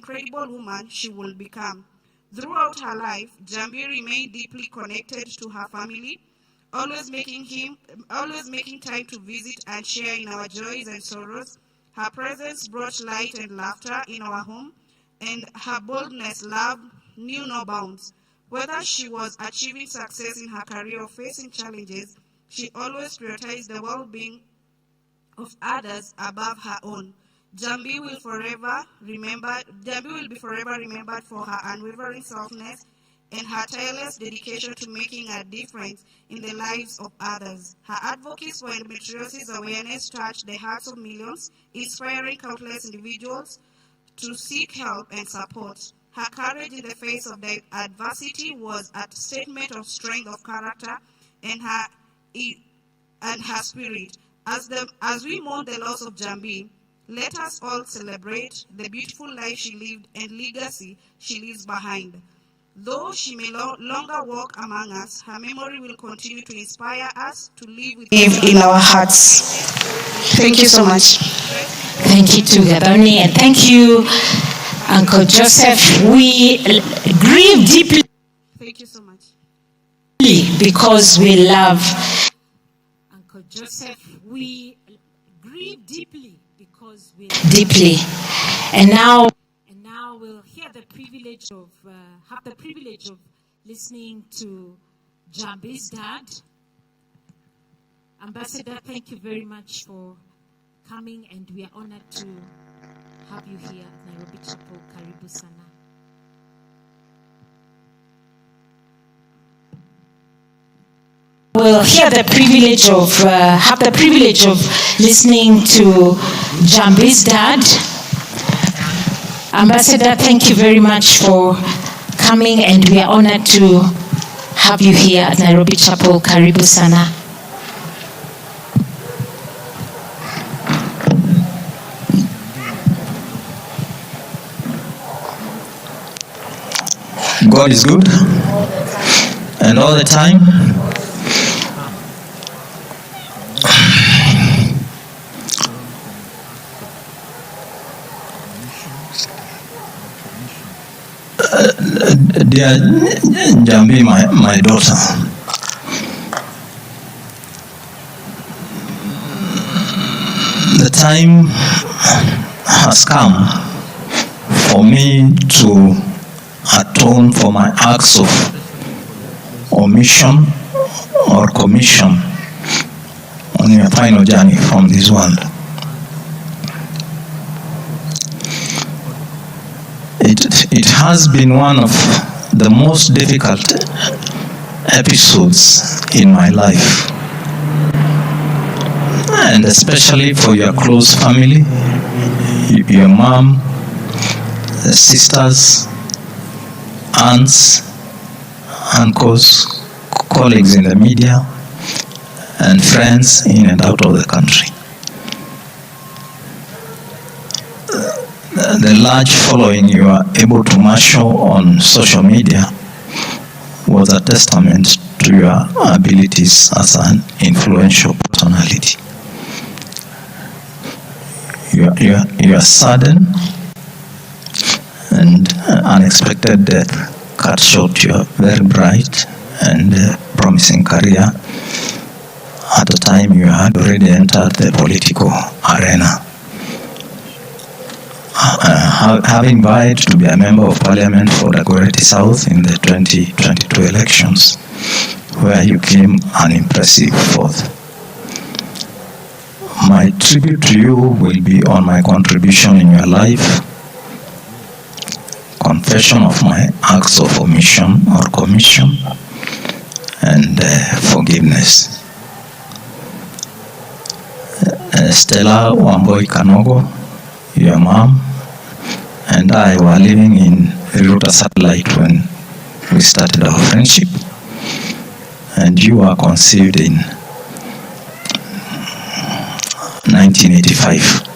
incredible woman she will become. Throughout her life, JAHMBY remained deeply connected to her family, always making time to visit and share in our joys and sorrows. Her presence brought light and laughter in our home, and her boldness, love, knew no bounds. Whether she was achieving success in her career or facing challenges, she always prioritized the well-being of others above her own. JAHMBY will be forever remembered for her unwavering selflessness and her tireless dedication to making a difference in the lives of others. Her advocacy for endometriosis awareness touched the hearts of millions, inspiring countless individuals to seek help and support. Her courage in the face of the adversity was a statement of strength of character and her spirit. As we mourn the loss of JAHMBY, let us all celebrate the beautiful life she lived and legacy she leaves behind. Though she may no longer walk among us, her memory will continue to inspire us to live in our hearts. Thank you so much. Thank you to Gathoni, and thank you, Uncle Joseph. We grieve deeply. Thank you so much. Because we love Uncle Joseph. We grieve deeply because we love deeply. And now we'll have the privilege of listening to JAHMBY's dad. Ambassador, thank you very much for coming, and we are honored to have you here at Nairobi Chapel. Karibu sana. We'll have the privilege of listening to JAHMBY's dad. Ambassador, thank you very much for coming, and we are honored to have you here at Nairobi Chapel. Karibu sana. God is good, and all the time. Dear JAHMBY, my daughter, the time has come for me to atone for my acts of omission or commission on your final journey from this world. It has been one of the most difficult episodes in my life, and especially for your close family, your mom, sisters, aunts, uncles, colleagues in the media, and friends in and out of the country. The large following you are able to marshal on social media was a testament to your abilities as an influential personality. Your sudden and unexpected death cut short your very bright and promising career at a time you had already entered the political arena. Having vied to be a member of parliament for Dagoretti South in the 2022 elections, where you came an impressive fourth. My tribute to you will be on my contribution in your life, confession of my acts of omission or commission, and forgiveness. Stella Wamboi Kanogo, your mom, and I were living in Ruta Satellite when we started our friendship, and you were conceived in 1985.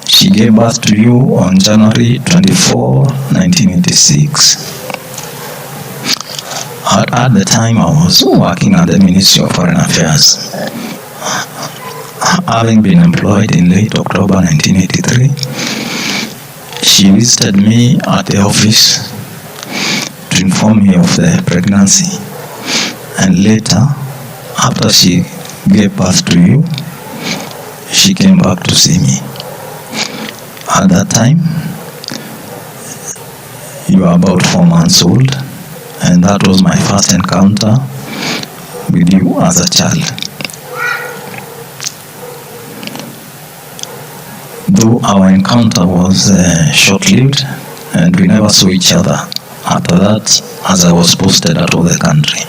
She gave birth to you on January 24, 1986. At the time, I was working at the Ministry of Foreign Affairs. Having been employed in late October 1983, She visited me at the office to inform me of the pregnancy, and later, after she gave birth to you, she came back to see me. At that time, you were about 4 months old, and that was my first encounter with you as a child. Though our encounter was short-lived, and we never saw each other after that, as I was posted out of the country.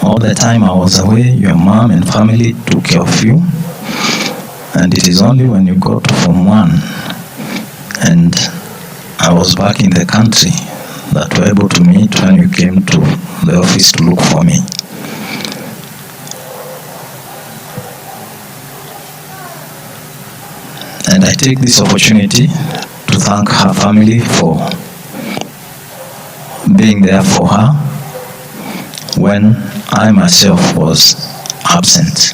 All the time I was away, your mom and family took care of you, and it is only when you got to Form 1 and I was back in the country that we were able to meet when you came to the office to look for me. And I take this opportunity to thank her family for being there for her when I myself was absent.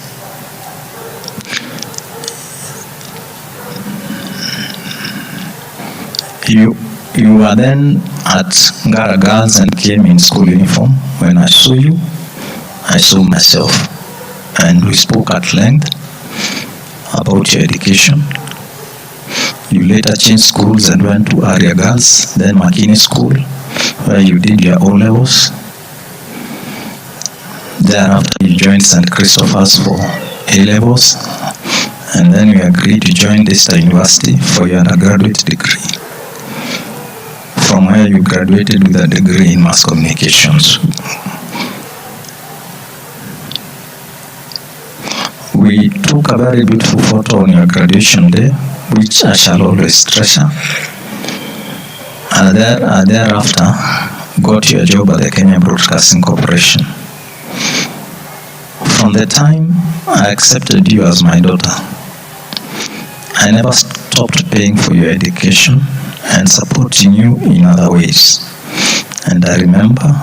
You were then at Ngara Girls and came in school uniform. When I saw you, I saw myself, and we spoke at length about your education. You later changed schools and went to Area Girls, then Makini School, where you did your O-levels. Thereafter, you joined St. Christopher's for A-levels, and then you agreed to join Leicester University for your undergraduate degree, from where you graduated with a degree in mass communications. We took a very beautiful photo on your graduation day, which I shall always treasure. And thereafter, got your job at the Kenya Broadcasting Corporation. From the time I accepted you as my daughter, I never stopped paying for your education and supporting you in other ways. And I remember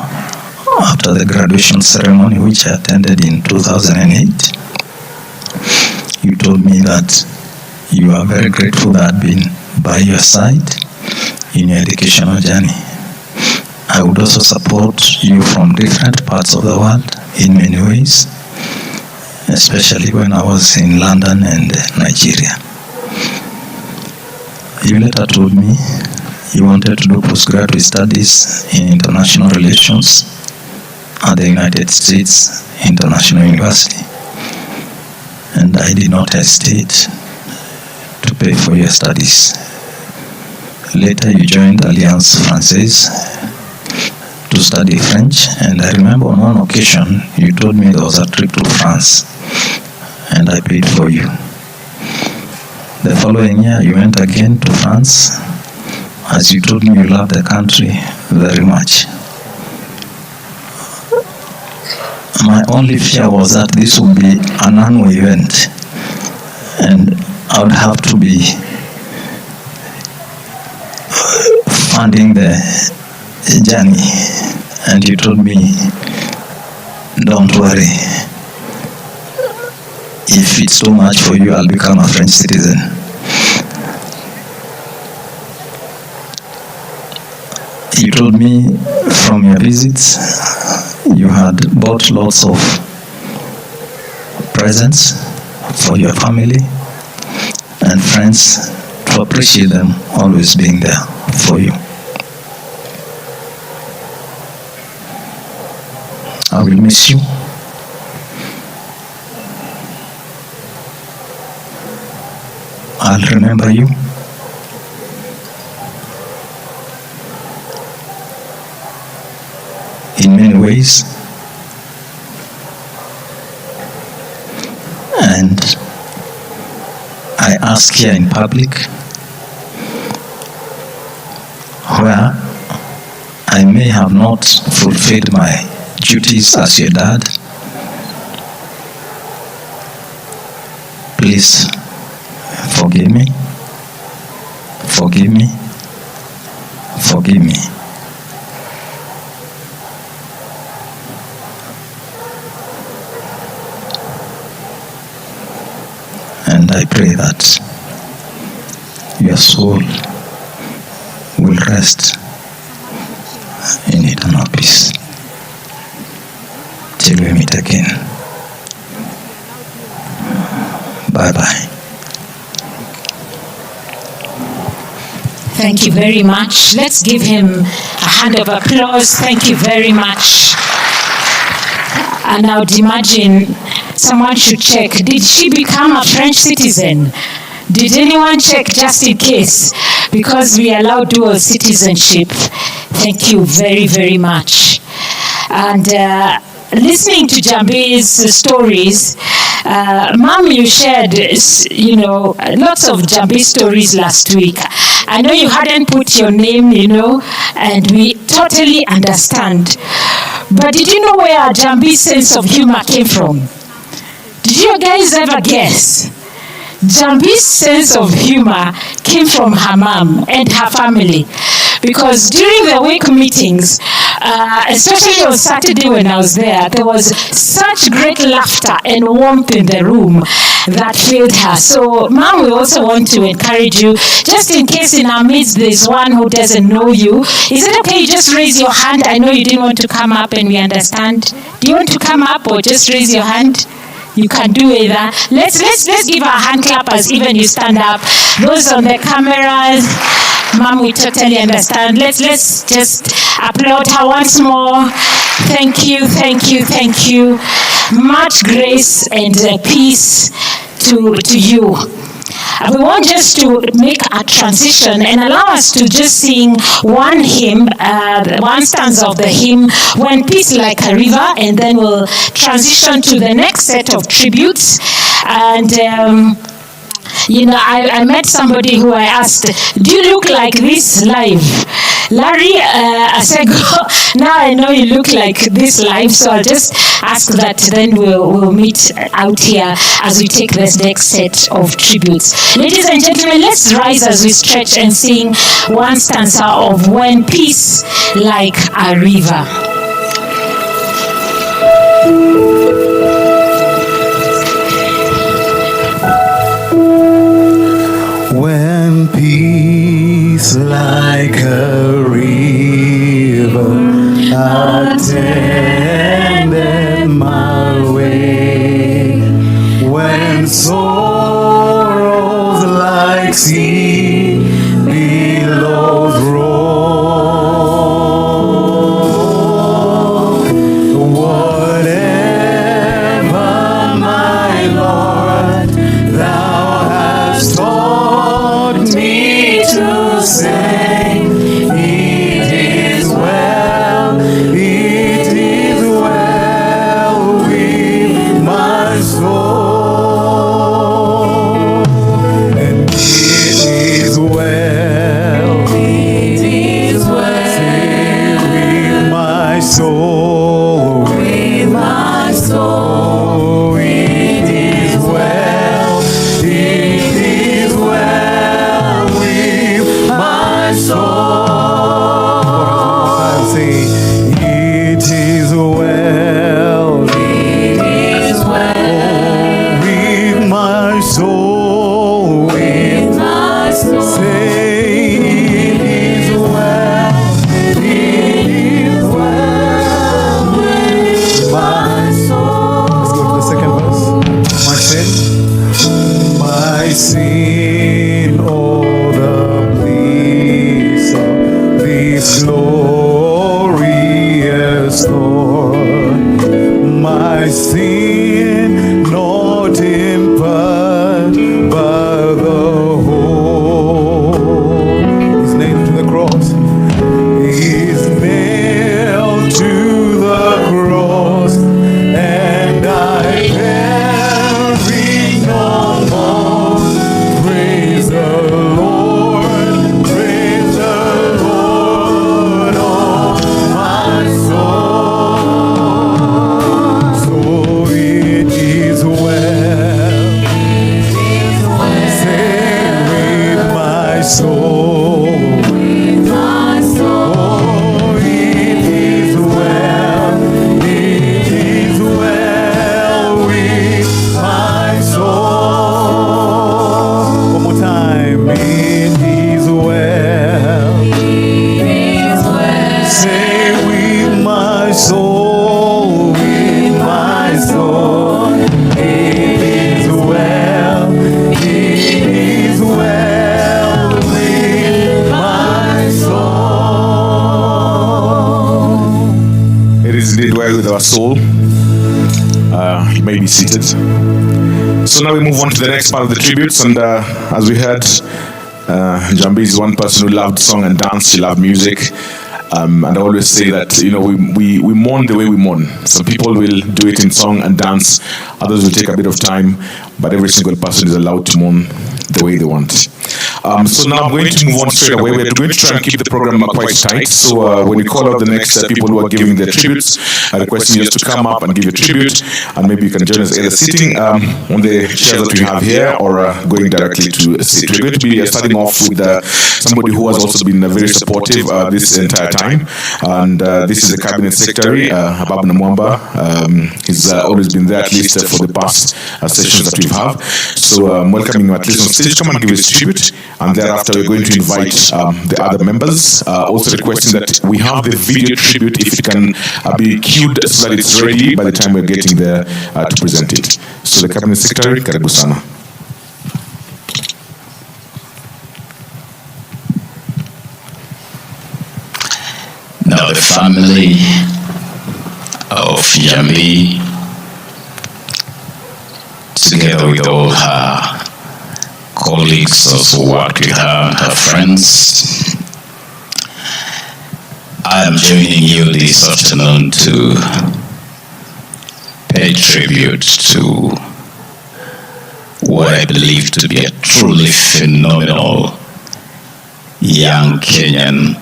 after the graduation ceremony, which I attended in 2008, you told me that you are very grateful that I've been by your side in your educational journey. I would also support you from different parts of the world in many ways, especially when I was in London and Nigeria. You later told me you wanted to do postgraduate studies in international relations at the United States International University, and I did not hesitate to pay for your studies. Later you joined Alliance Française to study French, and I remember on one occasion you told me there was a trip to France and I paid for you. The following year you went again to France, as you told me you loved the country very much. My only fear was that this would be an annual event and I would have to be funding the journey, and you told me, don't worry, if it's too much for you, I'll become a French citizen. You told me from your visits you had bought lots of presents for your family and friends to appreciate them always being there for you. I will miss you. I'll remember you. In many ways. And I ask here in public, where I may have not fulfilled my duties as your dad, please forgive me, forgive me, forgive me. And I pray that your soul will rest in eternal peace. Till we meet again. Bye-bye. Thank you very much. Let's give him a hand of applause. Thank you very much. And I would imagine someone should check. Did she become a French citizen? Did anyone check just in case? Because we allow dual citizenship. Thank you very, very much. And listening to Jahmby's stories, Mom, you shared, lots of Jahmby stories last week. I know you hadn't put your name, and we totally understand. But did you know where Jahmby's sense of humor came from? Did you guys ever guess? Jahmby's sense of humor came from her mom and her family. Because during the week meetings, especially on Saturday when I was there was such great laughter and warmth in the room that filled her. So, Mom, we also want to encourage you, just in case in our midst there's one who doesn't know you, is it okay you just raise your hand? I know you didn't want to come up and we understand. Do you want to come up or just raise your hand? You can do either. Let's give our hand clappers even you stand up. Those on the cameras, Mom, we totally understand. Let's just applaud her once more. Thank you, thank you, thank you. Much grace and peace to you. We want just to make a transition and allow us to just sing one hymn, one stanza of the hymn, When Peace Like a River, and then we'll transition to the next set of tributes. And I met somebody who I asked, do you look like this live? Larry, I said, now I know you look like this live, so I'll just ask that, then we'll meet out here as we take this next set of tributes. Ladies and gentlemen, let's rise as we stretch and sing one stanza of When Peace Like a River. When peace like a river attended my way, when sorrows like sea billows roll, whatever my Lord thou hast taught me to say, it is well with my soul, and it is well with my soul, oh, it is well with my is indeed well with our soul. You may be seated. So now we move on to the next part of the tributes, and as we heard, JAHMBY is one person who loved song and dance. She loved music. And I always say that, you know, we mourn the way we mourn. Some people will do it in song and dance, others will take a bit of time, but every single person is allowed to mourn the way they want. So now I'm going to move on straight away. We're going to try and keep the program quite tight. So when we call out the next people who are giving their tributes, I request you just to come up and give your tribute, and maybe you can join us either sitting on the chairs that we have here or going directly to sit. We're going to be starting off with somebody who has also been very supportive this entire time, and this is the Cabinet Secretary, Habab Namwamba. He's always been there at least for the past sessions that we've had. So welcoming him at least on stage. Come and give his tribute, and thereafter we're going to invite the other members. Also requesting that we have the video tribute, if it can be queued so that it's ready by the time we're getting there to present it. So the Cabinet Secretary, karibu sana. Now the family of JAHMBY, together with all her colleagues also worked with her and her friends, I am joining you this afternoon to pay tribute to what I believe to be a truly phenomenal young Kenyan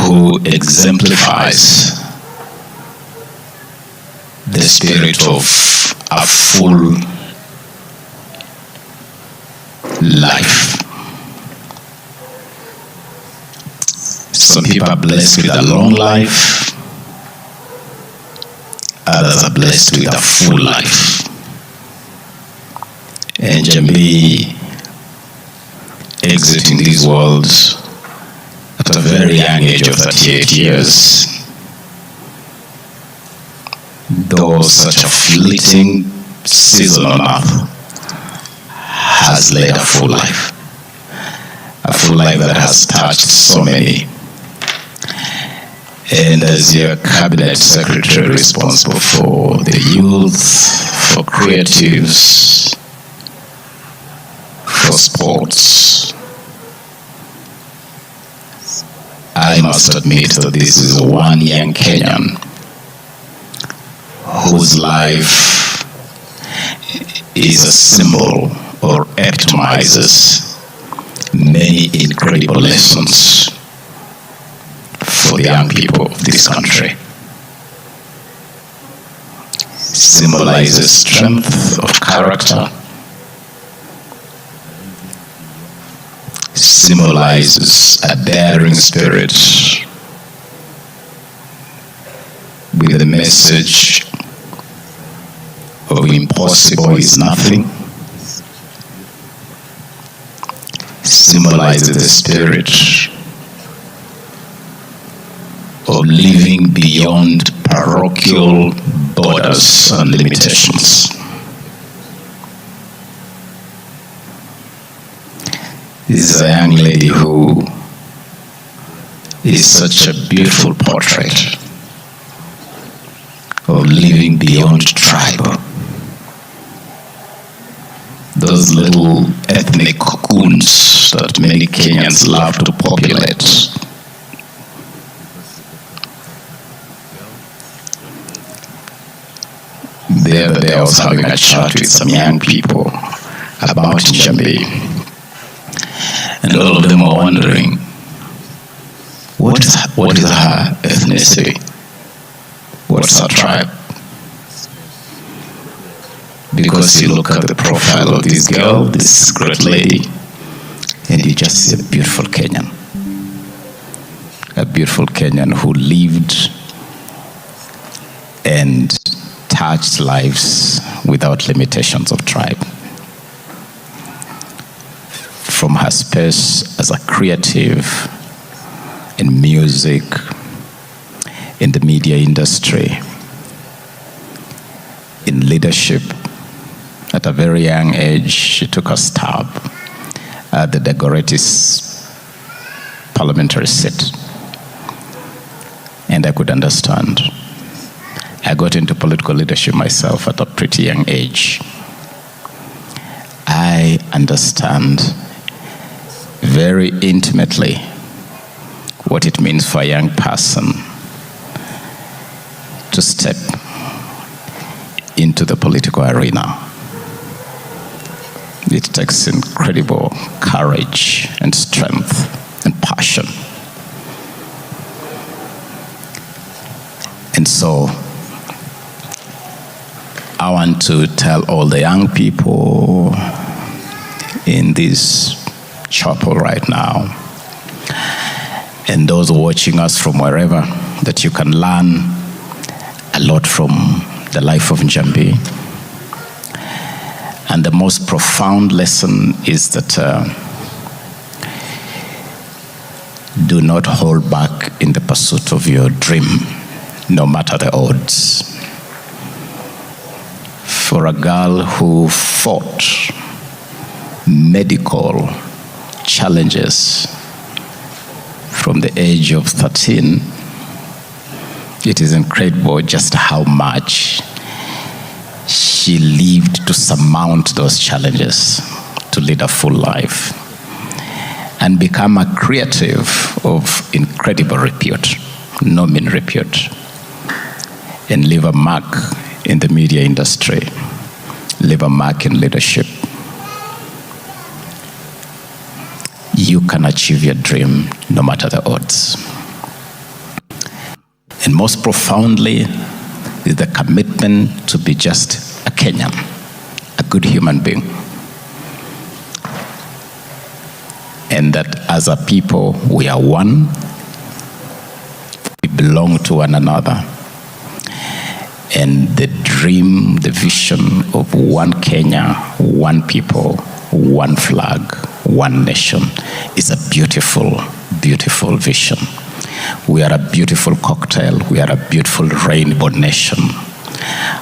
who exemplifies the spirit of a full life. Some people are blessed with a long life, others are blessed with a full life. And JAHMBY exiting this world at a very young age of 38 years, though such a fleeting season on earth, has led a full life that has touched so many. And as your Cabinet Secretary responsible for the youth, for creatives, for sports, I must admit that this is one young Kenyan whose life is a symbol or epitomizes many incredible lessons for the young people of this country. Symbolizes strength of character, symbolizes a daring spirit with the message of impossible is nothing, symbolizes the spirit of living beyond parochial borders and limitations. This is a young lady who is such a beautiful portrait of living beyond tribe. Those little ethnic cocoons that many Kenyans love to populate. The other day I was having a chat with some young people about JAHMBY, and all of them were wondering, what is her ethnicity? What's her tribe? Because you look at the profile of this girl, this great lady, and you just see a beautiful Kenyan. A beautiful Kenyan who lived and touched lives without limitations of tribe. From her space as a creative in music, in the media industry, in leadership. At a very young age, she took a stab at the Dagoretis parliamentary seat. could understand. I got into political leadership myself at a pretty young age. I understand very intimately what it means for a young person to step into the political arena. It takes incredible courage and strength and passion. And so I want to tell all the young people in this chapel right now, and those watching us from wherever, that you can learn a lot from the life of Njambi. And the most profound lesson is that do not hold back in the pursuit of your dream, no matter the odds. For a girl who fought medical challenges from the age of 13, it is incredible just how much she lived to surmount those challenges, to lead a full life, and become a creative of incredible repute, no mean repute, and leave a mark in the media industry, leave a mark in leadership. You can achieve your dream no matter the odds. And most profoundly is the commitment to be just a Kenyan, a good human being. And that as a people, we are one, we belong to one another. And the dream, the vision of one Kenya, one people, one flag, one nation is a beautiful, beautiful vision. We are a beautiful cocktail. We are a beautiful rainbow nation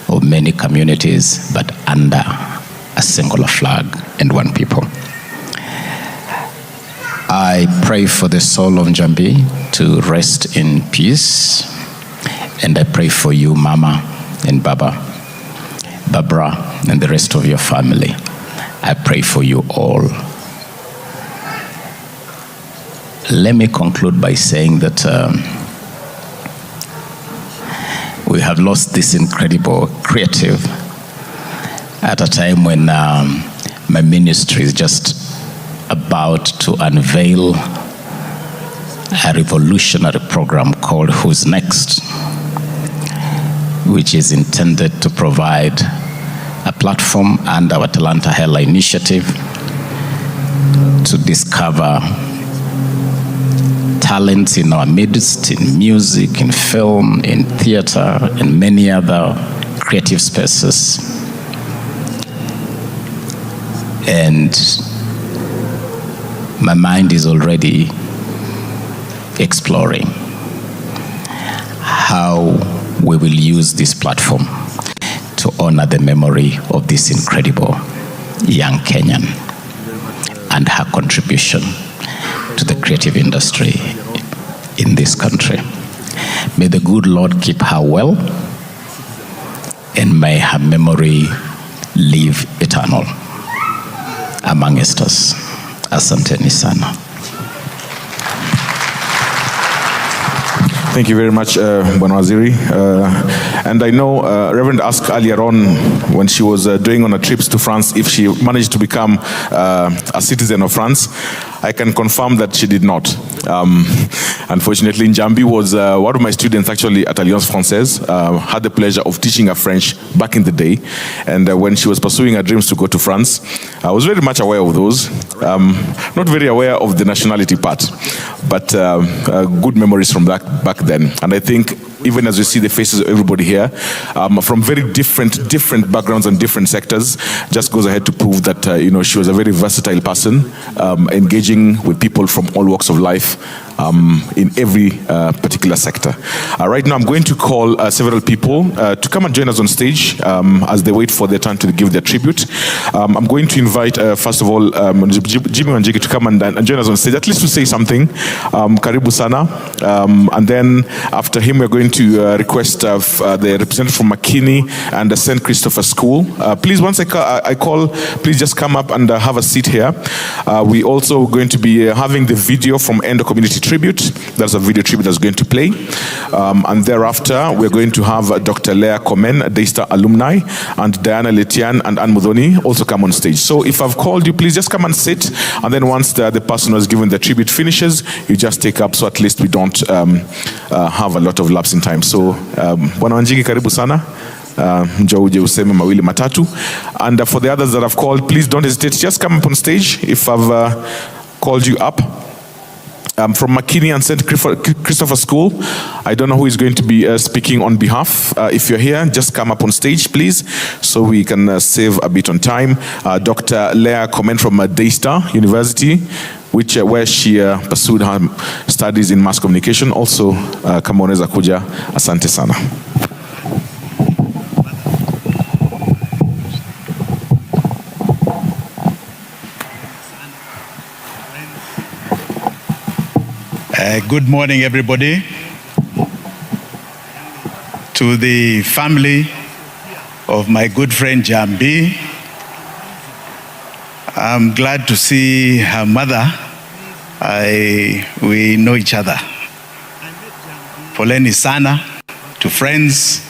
of many communities, but under a singular flag and one people. I pray for the soul of Njambi to rest in peace. And I pray for you, Mama and Barbara, and the rest of your family. I pray for you all. Let me conclude by saying that we have lost this incredible creative at a time when my ministry is just about to unveil a revolutionary program called Who's Next, which is intended to provide a platform under our Talanta Hela initiative to discover talents in our midst, in music, in film, in theater, and many other creative spaces. And my mind is already exploring how we will use this platform to honor the memory of this incredible young Kenyan and her contribution to the creative industry in this country. May the good Lord keep her well, and may her memory live eternal amongst us. Asanteni sana. Thank you very much, Bwana Waziri. And I know Reverend asked earlier on when she was doing on her trips to France if she managed to become a citizen of France. I can confirm that she did not. Unfortunately, Njambi was one of my students actually at Alliance Française. Had the pleasure of teaching her French back in the day. And when she was pursuing her dreams to go to France, I was very much aware of those. Not very aware of the nationality part, but good memories from back then. And I think even as we see the faces of everybody here, from very different backgrounds and different sectors, just goes ahead to prove that she was a very versatile person, engaging with people people from all walks of life in every particular sector. Right now, I'm going to call several people to come and join us on stage as they wait for their turn to give their tribute. I'm going to invite, first of all, Jimmy Wanjigi to come and join us on stage, at least to say something. Karibu sana. And then after him, we're going to request the representative from McKinney and the St. Christopher School. Please, once I call, please just come up and have a seat here. We also going to be having the video from Endo Community Tribute. That's a video tribute that's going to play. And thereafter, we're going to have Dr. Leah Komen, Daystar alumni, and Diana Letian and Ann Mudhoni also come on stage. So if I've called you, please just come and sit. And then once the person who has given the tribute finishes, you just take up, so at least we don't have a lot of lapse in time. So, Bwana Wanjigi, karibu sana. Njoo uje useme mawili matatu. And for the others that I've called, please don't hesitate. Just come up on stage if I've called you up. From McKinney and St. Christopher School, I don't know who is going to be speaking on behalf. If you're here, just come up on stage, please, so we can save a bit on time. Dr. Leah Komen from Daystar University, where she pursued her studies in mass communication. Also, kama unaweza kuja, asante sana. Good morning, everybody. To the family of my good friend JAHMBY, I'm glad to see her mother. We know each other. Poleni sana to friends.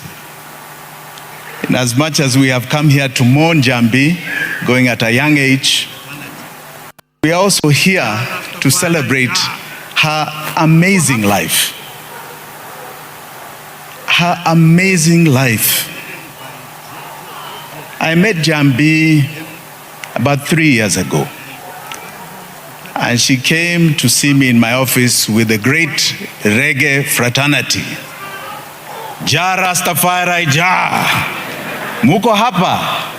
In as much as we have come here to mourn JAHMBY, going at a young age, we are also here to celebrate her amazing life. Her amazing life. I met JAHMBY about 3 years ago. And she came to see me in my office with a great reggae fraternity. Ja Rastafari Ja. Muko hapa.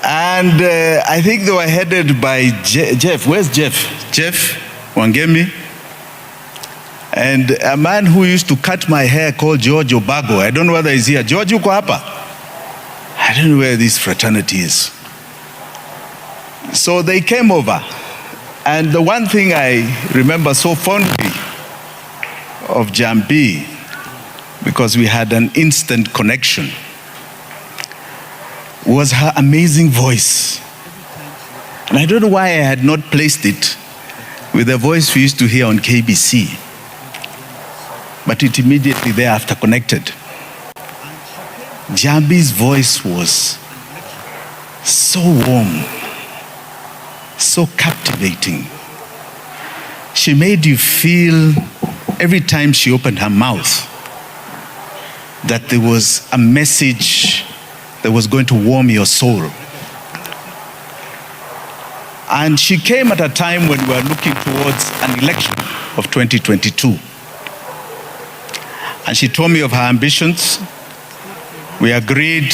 And I think they were headed by Jeff. Where's Jeff? Jeff Wangemi. And a man who used to cut my hair called George Obago. I don't know whether he's here. George, uko hapa? I don't know where this fraternity is. So they came over. And the one thing I remember so fondly of JAHMBY, because we had an instant connection, was her amazing voice. And I don't know why I had not placed it with the voice we used to hear on KBC. But it immediately thereafter connected. JAHMBY's voice was so warm, so captivating. She made you feel, every time she opened her mouth, that there was a message that was going to warm your soul. And she came at a time when we were looking towards an election of 2022. And she told me of her ambitions. We agreed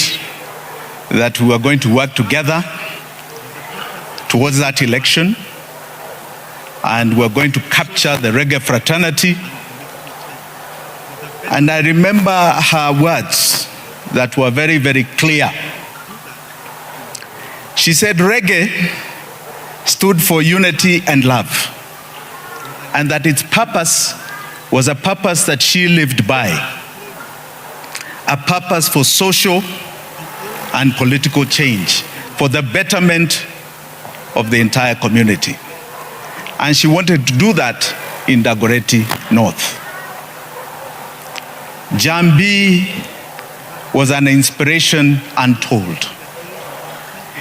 that we were going to work together towards that election. And we were going to capture the reggae fraternity. And I remember her words that were very, very clear. She said reggae stood for unity and love, and that its purpose was a purpose that she lived by, a purpose for social and political change, for the betterment of the entire community. And she wanted to do that in Dagoretti North. JAHMBY was an inspiration untold.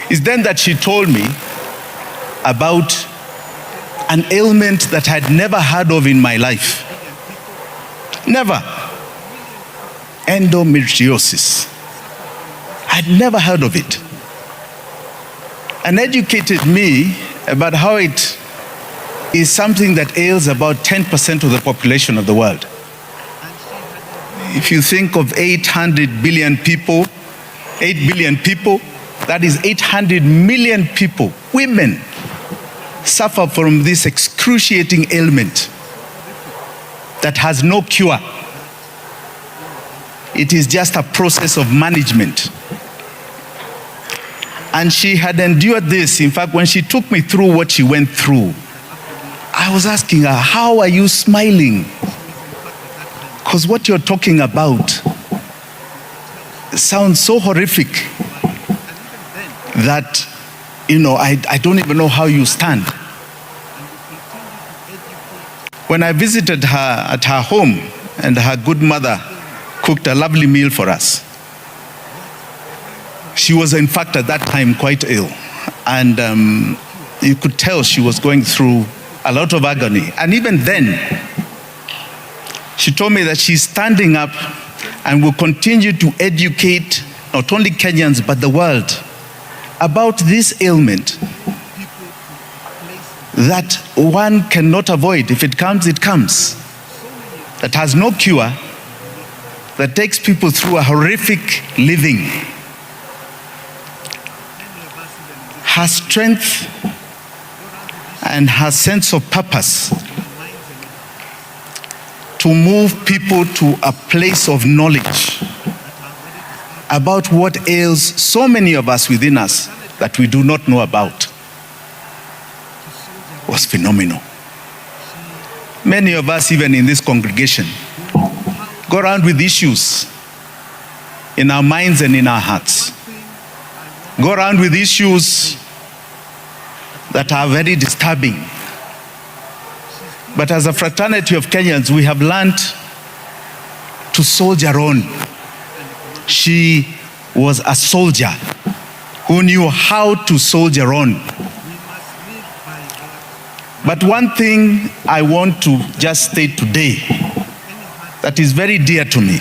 It's then that she told me about an ailment that I'd never heard of in my life. Never. Endometriosis. I'd never heard of it. And educated me about how it is something that ails about 10% of the population of the world. If you think of 800 billion people, 8 billion people, that is 800 million people, women, suffer from this excruciating ailment that has no cure. It is just a process of management. And she had endured this. In fact, when she took me through what she went through, I was asking her, how are you smiling? Because what you're talking about sounds so horrific that, I don't even know how you stand. When I visited her at her home, and her good mother cooked a lovely meal for us, she was in fact at that time quite ill. And you could tell she was going through a lot of agony. And even then, she told me that she's standing up and will continue to educate not only Kenyans but the world about this ailment that one cannot avoid. If it comes, it comes. That has no cure, that takes people through a horrific living. Her strength and her sense of purpose to move people to a place of knowledge about what ails so many of us within us that we do not know about was phenomenal. Many of us, even in this congregation, go around with issues in our minds and in our hearts. Go around with issues that are very disturbing. But as a fraternity of Kenyans, we have learned to soldier on. She was a soldier who knew how to soldier on. But one thing I want to just state today that is very dear to me.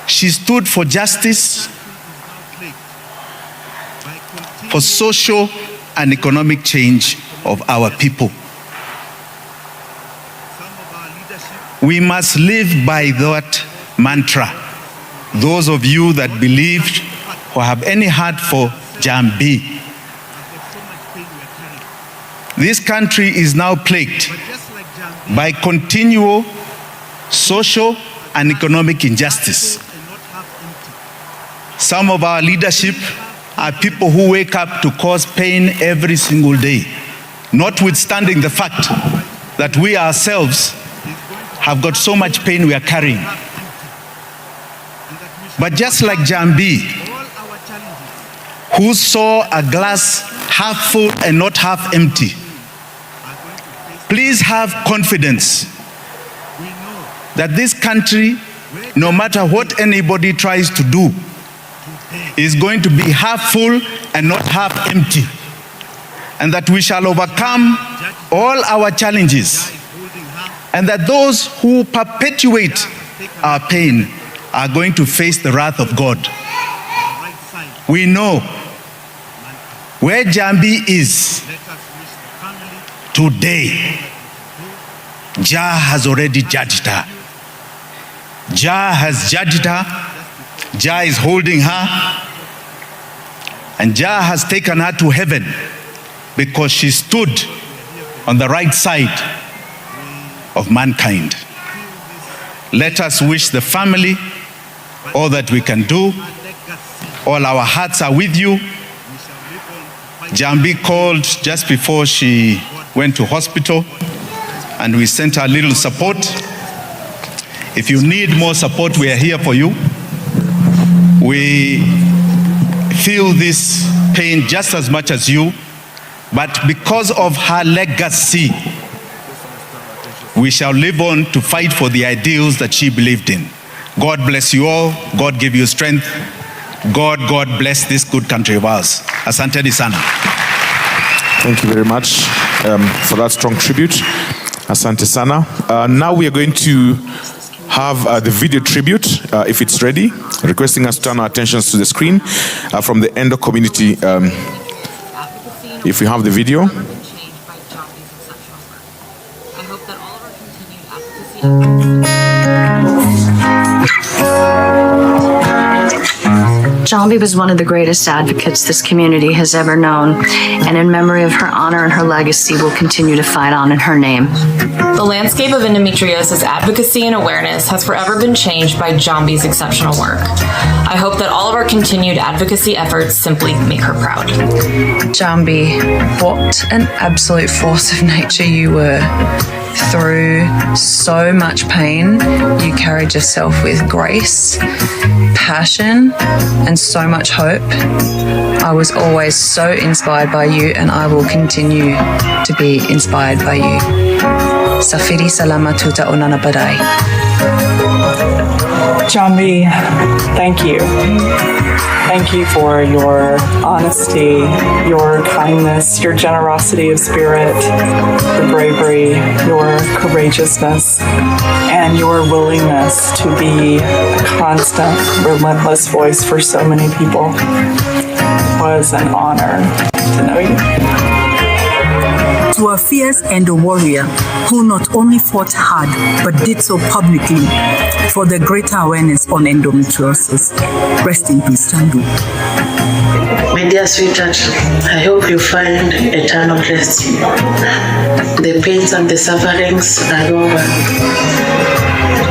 She stood for justice, for social and economic change of our people. We must live by that mantra. Those of you that believe or have any heart for JAHMBY, this country is now plagued by continual social and economic injustice. Some of our leadership are people who wake up to cause pain every single day, notwithstanding the fact that we ourselves have got so much pain we are carrying. But just like JAHMBY, who saw a glass half full and not half empty, please have confidence that this country, no matter what anybody tries to do, is going to be half full and not half empty. And that we shall overcome all our challenges. And that those who perpetuate our pain are going to face the wrath of God. We know where JAHMBY is today. Jah has already judged her. Jah has judged her. Jah is holding her. And Jah has taken her to heaven because she stood on the right side of mankind. Let us wish the family all that we can do. All our hearts are with you. JAHMBY called just before she went to hospital, and we sent her a little support. If you need more support, we are here for you. We feel this pain just as much as you, but because of her legacy, we shall live on to fight for the ideals that she believed in. God bless you all. God give you strength. God bless this good country of ours. Asante sana. Thank you very much for that strong tribute. Asante sana. Now we are going to have the video tribute, if it's ready, requesting us to turn our attentions to the screen from the Endo community. If we have the video. JAHMBY was one of the greatest advocates this community has ever known, and in memory of her honor and her legacy, we'll continue to fight on in her name. The landscape of endometriosis advocacy and awareness has forever been changed by JAHMBY's exceptional work. I hope that all of our continued advocacy efforts simply make her proud. JAHMBY, what an absolute force of nature you were. Through so much pain, you carried yourself with grace, passion, and so much hope. I was always so inspired by you, and I will continue to be inspired by you. Safiri salama tuta onana badai. JAHMBY, thank you. Thank you for your honesty, your kindness, your generosity of spirit, your bravery, your courageousness, and your willingness to be a constant, relentless voice for so many people. It was an honor to know you. To a fierce endo warrior who not only fought hard but did so publicly for the greater awareness on endometriosis. Rest in peace, JAHMBY. My dear sweetheart, I hope you find eternal rest. The pains and the sufferings are over.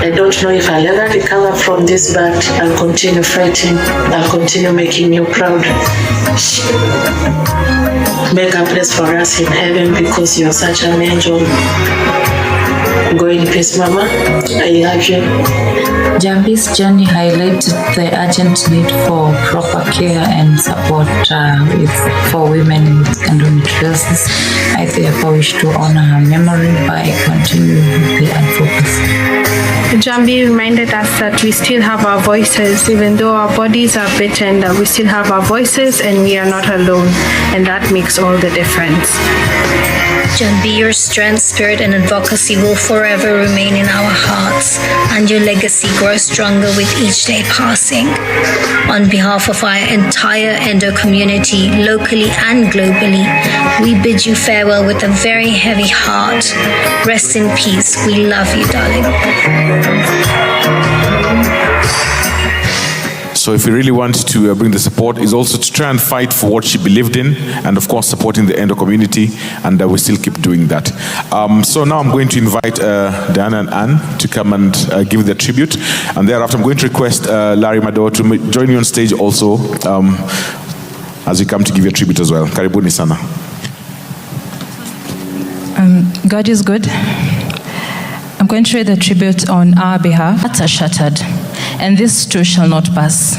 I don't know if I'll ever recover from this, but I'll continue fighting. I'll continue making you proud. Make a place for us in heaven because you're such an angel. Go in peace, Mama. I love you. JAHMBY's journey highlighted the urgent need for proper care and support for women with endometriosis. I therefore wish to honor her memory by continuing with the advocacy. JAHMBY reminded us that we still have our voices, even though our bodies are beaten, that we still have our voices and we are not alone, and that makes all the difference. JAHMBY, your strength, spirit, and advocacy will forever remain in our hearts, and your legacy grows stronger with each day passing. On behalf of our entire endo community, locally and globally, we bid you farewell with a very heavy heart. Rest in peace. We love you, darling. So if you really want to bring the support, is also to try and fight for what she believed in, and of course supporting the endo community, and we still keep doing that. So now I'm going to invite Diana and Anne to come and give the tribute, and thereafter I'm going to request Larry Mado to join you on stage also as you come to give your tribute as well. Karibuni sana. God is good. I'm going to read the tribute on our behalf. Hearts are shattered, and this too shall not pass.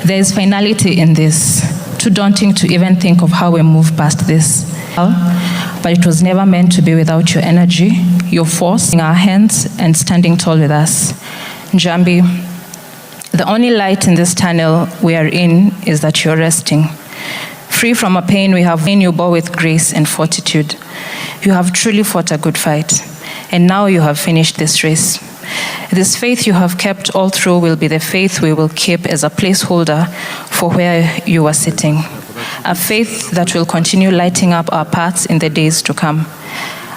There is finality in this, too daunting to even think of how we move past this. But it was never meant to be without your energy, your force in our hands, and standing tall with us. JAHMBY, the only light in this tunnel we are in is that you're resting. Free from a pain we have seen you bore with grace and fortitude. You have truly fought a good fight, and now you have finished this race. This faith you have kept all through will be the faith we will keep as a placeholder for where you are sitting. A faith that will continue lighting up our paths in the days to come.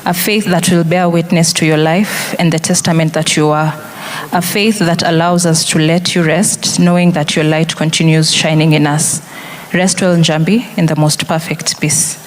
A faith that will bear witness to your life and the testament that you are. A faith that allows us to let you rest, knowing that your light continues shining in us. Rest well, JAHMBY, in the most perfect peace.